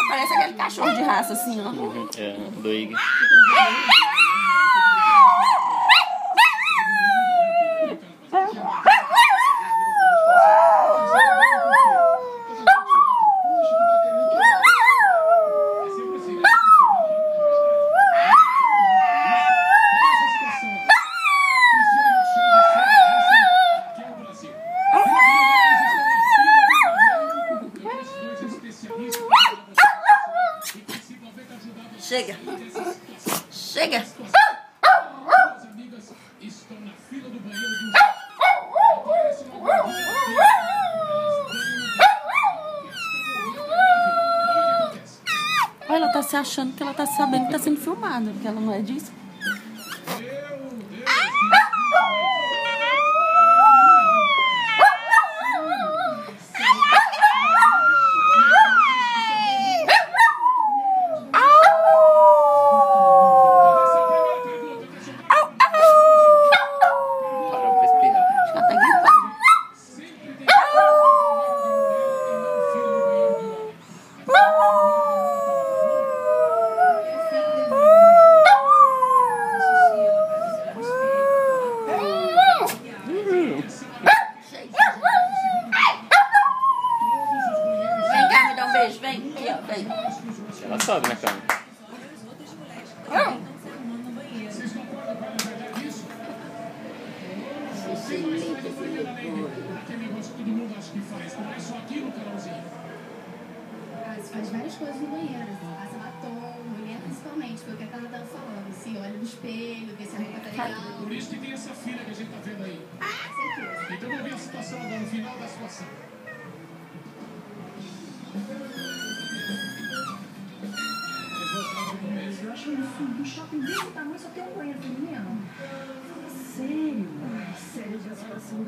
Parece aquele cachorro de raça assim, ó. É, do Iggy. Chega. Chega. Ela tá se achando que ela tá sabendo que tá sendo filmada, porque ela não é disso. Vem cá, me dá um beijo, vem. Aqui, ó, vem. Ela sobe na cama. Faz várias coisas no banheiro, passa batom, mulher principalmente, porque é o que ela tava falando, se olha no espelho, vê se a roupa tá legal. Por isso que tem essa filha que a gente tá vendo aí. Certeza. Então vamos ver a situação agora, no final da situação. Eu acho um absurdo. Um shopping desse tamanho só tem um banheiro feminino. Sério? Sério, já situação.